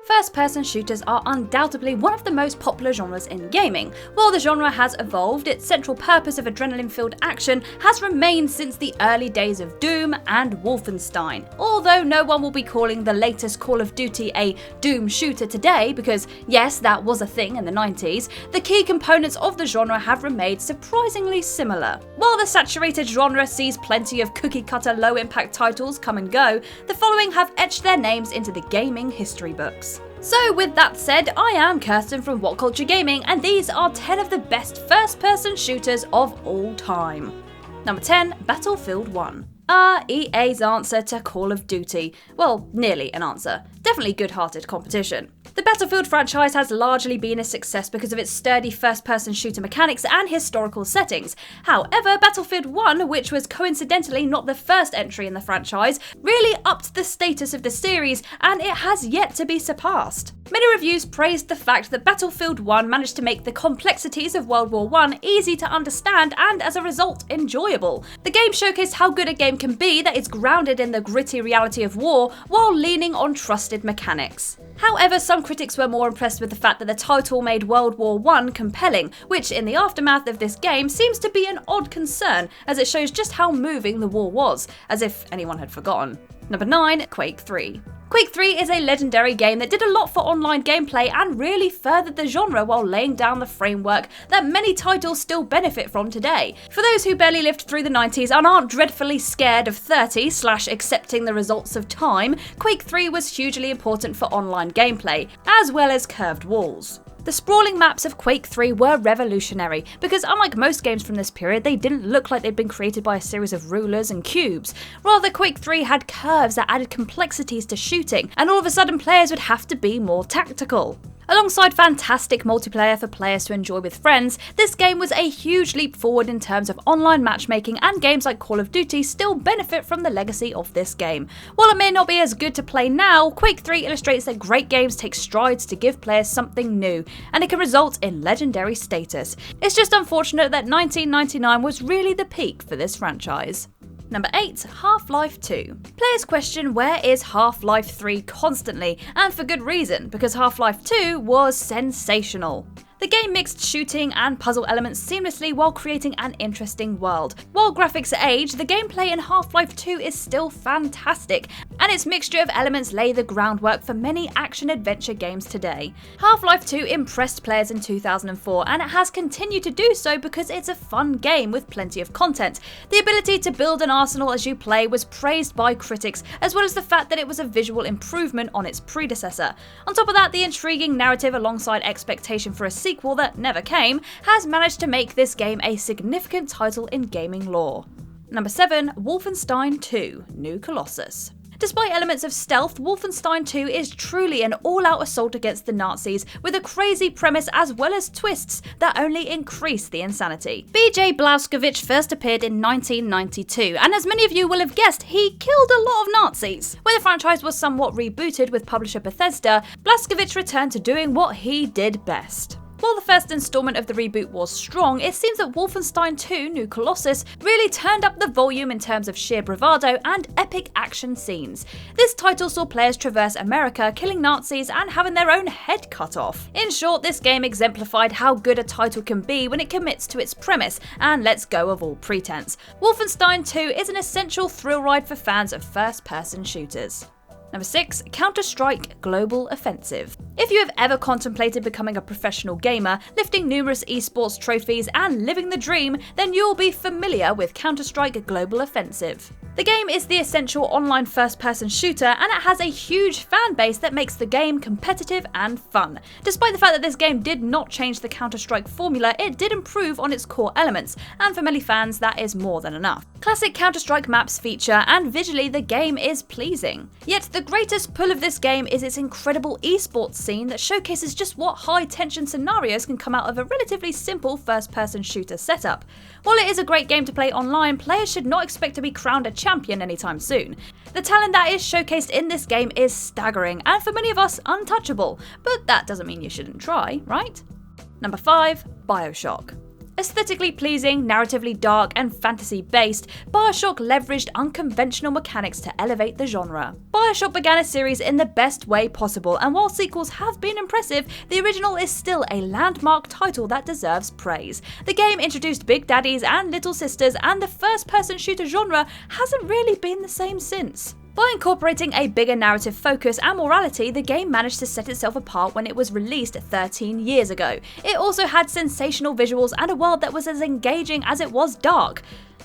First-person shooters are undoubtedly one of the most popular genres in gaming. While the genre has evolved, its central purpose of adrenaline-filled action has remained since the early days of Doom and Wolfenstein. Although no one will be calling the latest Call of Duty a Doom shooter today, because yes, that was a thing in the 90s, the key components of the genre have remained surprisingly similar. While the saturated genre sees plenty of cookie-cutter low-impact titles come and go, the following have etched their names into the gaming history books. So with that said, I am Kirsten from WhatCulture Gaming, and these are 10 of the best first-person shooters of all time. Number 10, Battlefield 1. EA's answer to Call of Duty. Well, nearly an answer. Definitely good-hearted competition. The Battlefield franchise has largely been a success because of its sturdy first-person shooter mechanics and historical settings. However, Battlefield 1, which was coincidentally not the first entry in the franchise, really upped the status of the series, and it has yet to be surpassed. Many reviews praised the fact that Battlefield 1 managed to make the complexities of World War I easy to understand and, as a result, enjoyable. The game showcased how good a game can be that is grounded in the gritty reality of war while leaning on trusted mechanics. However, some critics were more impressed with the fact that the title made World War I compelling, which in the aftermath of this game seems to be an odd concern, as it shows just how moving the war was, as if anyone had forgotten. Number 9, Quake III. Quake III is a legendary game that did a lot for online gameplay and really furthered the genre while laying down the framework that many titles still benefit from today. For those who barely lived through the 90s and aren't dreadfully scared of 30/accepting the results of time, Quake III was hugely important for online gameplay, as well as curved walls. The sprawling maps of Quake III were revolutionary, because unlike most games from this period, they didn't look like they'd been created by a series of rulers and cubes. Rather, Quake III had curves that added complexities to shooting, and all of a sudden players would have to be more tactical. Alongside fantastic multiplayer for players to enjoy with friends, this game was a huge leap forward in terms of online matchmaking, and games like Call of Duty still benefit from the legacy of this game. While it may not be as good to play now, Quake 3 illustrates that great games take strides to give players something new, and it can result in legendary status. It's just unfortunate that 1999 was really the peak for this franchise. Number 8, Half-Life 2. Players question where is Half-Life 3 constantly, and for good reason, because Half-Life 2 was sensational. The game mixed shooting and puzzle elements seamlessly while creating an interesting world. While graphics age, the gameplay in Half-Life 2 is still fantastic, and its mixture of elements lay the groundwork for many action-adventure games today. Half-Life 2 impressed players in 2004, and it has continued to do so because it's a fun game with plenty of content. The ability to build an arsenal as you play was praised by critics, as well as the fact that it was a visual improvement on its predecessor. On top of that, the intriguing narrative alongside expectation for a sequel that never came has managed to make this game a significant title in gaming lore. Number 7, Wolfenstein 2: New Colossus. Despite elements of stealth, Wolfenstein 2 is truly an all-out assault against the Nazis, with a crazy premise as well as twists that only increase the insanity. B.J. Blazkowicz first appeared in 1992, and as many of you will have guessed, he killed a lot of Nazis. When the franchise was somewhat rebooted with publisher Bethesda, Blazkowicz returned to doing what he did best. While the first installment of the reboot was strong, it seems that Wolfenstein 2: New Colossus really turned up the volume in terms of sheer bravado and epic action scenes. This title saw players traverse America, killing Nazis and having their own head cut off. In short, this game exemplified how good a title can be when it commits to its premise and lets go of all pretense. Wolfenstein 2 is an essential thrill ride for fans of first-person shooters. Number 6, Counter-Strike Global Offensive. If you have ever contemplated becoming a professional gamer, lifting numerous esports trophies and living the dream, then you'll be familiar with Counter-Strike Global Offensive. The game is the essential online first-person shooter, and it has a huge fan base that makes the game competitive and fun. Despite the fact that this game did not change the Counter-Strike formula, it did improve on its core elements, and for many fans that is more than enough. Classic Counter-Strike maps feature, and visually the game is pleasing. Yet the greatest pull of this game is its incredible esports scene that showcases just what high-tension scenarios can come out of a relatively simple first-person shooter setup. While it is a great game to play online, players should not expect to be crowned a champion anytime soon. The talent that is showcased in this game is staggering, and for many of us, untouchable, but that doesn't mean you shouldn't try, right? Number 5, Bioshock. Aesthetically pleasing, narratively dark, and fantasy-based, BioShock leveraged unconventional mechanics to elevate the genre. BioShock began a series in the best way possible, and while sequels have been impressive, the original is still a landmark title that deserves praise. The game introduced big daddies and little sisters, and the first-person shooter genre hasn't really been the same since. By incorporating a bigger narrative focus and morality, the game managed to set itself apart when it was released 13 years ago. It also had sensational visuals and a world that was as engaging as it was dark.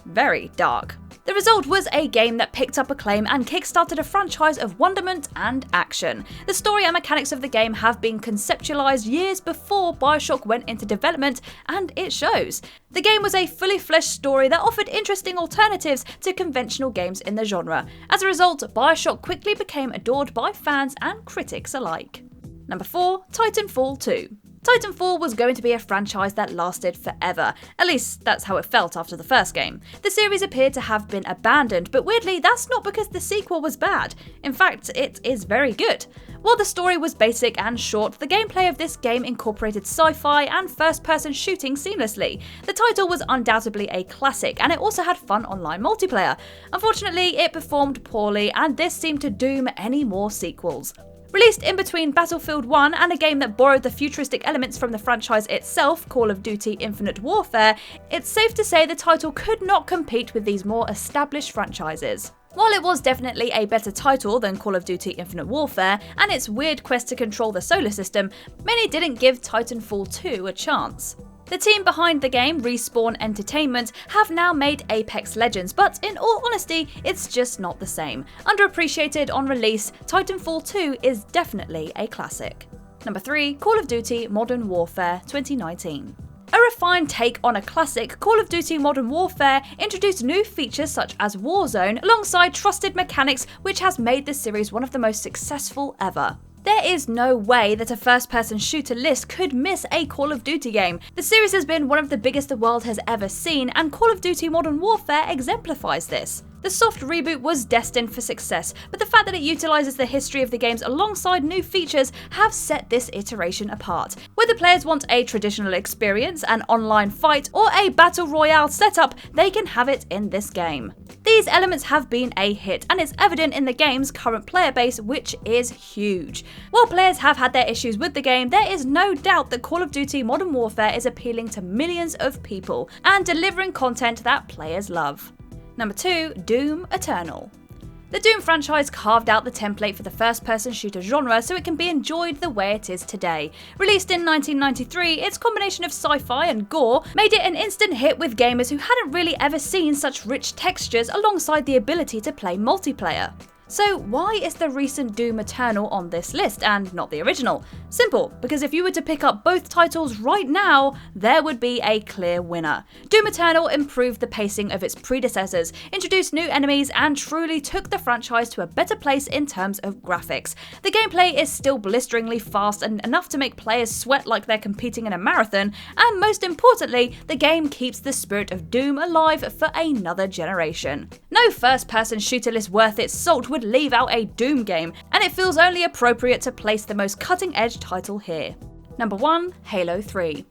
Very dark. The result was a game that picked up acclaim and kickstarted a franchise of wonderment and action. The story and mechanics of the game have been conceptualized years before BioShock went into development, and it shows. The game was a fully fleshed story that offered interesting alternatives to conventional games in the genre. As a result, BioShock quickly became adored by fans and critics alike. Number 4, Titanfall 2. Titanfall was going to be a franchise that lasted forever. At least, that's how it felt after the first game. The series appeared to have been abandoned, but weirdly, that's not because the sequel was bad. In fact, it is very good. While the story was basic and short, the gameplay of this game incorporated sci-fi and first-person shooting seamlessly. The title was undoubtedly a classic, and it also had fun online multiplayer. Unfortunately, it performed poorly, and this seemed to doom any more sequels. Released in between Battlefield 1 and a game that borrowed the futuristic elements from the franchise itself, Call of Duty Infinite Warfare, it's safe to say the title could not compete with these more established franchises. While it was definitely a better title than Call of Duty Infinite Warfare and its weird quest to control the solar system, many didn't give Titanfall 2 a chance. The team behind the game, Respawn Entertainment, have now made Apex Legends, but in all honesty, it's just not the same. Underappreciated on release, Titanfall 2 is definitely a classic. Number 3, Call of Duty Modern Warfare 2019. A refined take on a classic, Call of Duty Modern Warfare introduced new features such as Warzone alongside trusted mechanics, which has made this series one of the most successful ever. There is no way that a first-person shooter list could miss a Call of Duty game. The series has been one of the biggest the world has ever seen, and Call of Duty Modern Warfare exemplifies this. The soft reboot was destined for success, but the fact that it utilises the history of the games alongside new features have set this iteration apart. Whether players want a traditional experience, an online fight, or a battle royale setup, they can have it in this game. These elements have been a hit, and it's evident in the game's current player base, which is huge. While players have had their issues with the game, there is no doubt that Call of Duty Modern Warfare is appealing to millions of people and delivering content that players love. Number 2, Doom Eternal. The Doom franchise carved out the template for the first-person shooter genre so it can be enjoyed the way it is today. Released in 1993, its combination of sci-fi and gore made it an instant hit with gamers who hadn't really ever seen such rich textures alongside the ability to play multiplayer. So why is the recent Doom Eternal on this list and not the original? Simple, because if you were to pick up both titles right now, there would be a clear winner. Doom Eternal improved the pacing of its predecessors, introduced new enemies, and truly took the franchise to a better place in terms of graphics. The gameplay is still blisteringly fast and enough to make players sweat like they're competing in a marathon, and most importantly, the game keeps the spirit of Doom alive for another generation. No first-person shooter list worth its salt would leave out a Doom game, and it feels only appropriate to place the most cutting-edge title here. Number 1, Halo 3.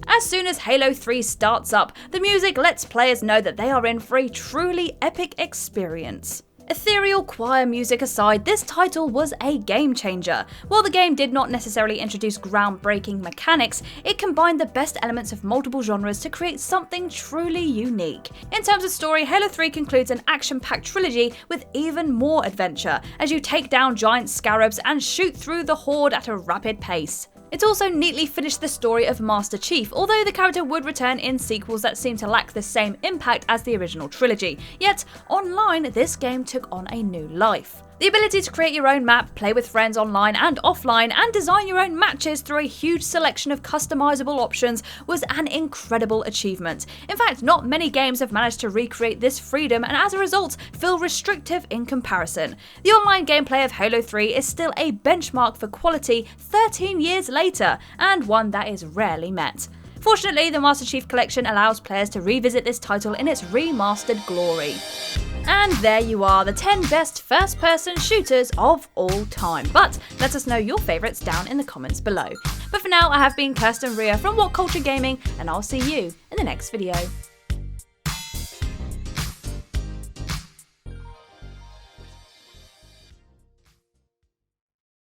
As soon as Halo 3 starts up, the music lets players know that they are in for a truly epic experience. Ethereal choir music aside, this title was a game changer. While the game did not necessarily introduce groundbreaking mechanics, it combined the best elements of multiple genres to create something truly unique. In terms of story, Halo 3 concludes an action-packed trilogy with even more adventure, as you take down giant scarabs and shoot through the horde at a rapid pace. It also neatly finished the story of Master Chief, although the character would return in sequels that seem to lack the same impact as the original trilogy. Yet, online, this game took on a new life. The ability to create your own map, play with friends online and offline, and design your own matches through a huge selection of customizable options was an incredible achievement. In fact, not many games have managed to recreate this freedom and as a result feel restrictive in comparison. The online gameplay of Halo 3 is still a benchmark for quality 13 years later, and one that is rarely met. Fortunately, the Master Chief Collection allows players to revisit this title in its remastered glory. And there you are, the 10 best first-person shooters of all time. But let us know your favourites down in the comments below. But for now, I have been Kirsten Ria from WhatCulture Gaming, and I'll see you in the next video.